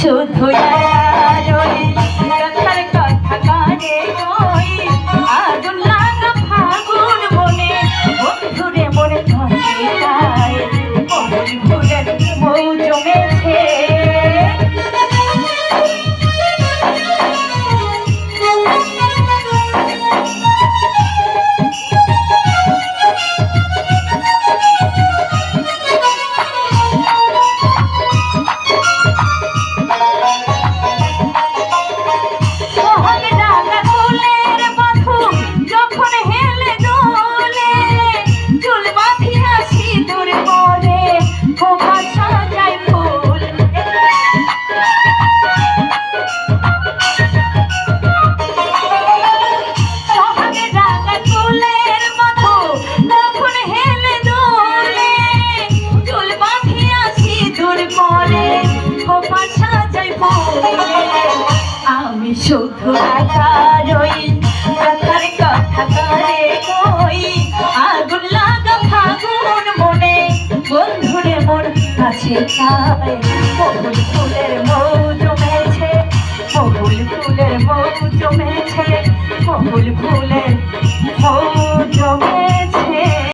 শুধু কথার কথা কানে ওই আগুন লাগা ফাগুন মনে বন্ধুরে মনে থাকে তাই কমল ফুলের মৌ জমেছে আমি শুধু রই কথার কথা কানে কই আগুন লাগা ফাগুন মনে বন্ধুরে মোর কাছে চাই বকুল ফুলের মৌ জমেছে বকুল ফুলের মৌ জমেছে বকুল ফুলের মৌ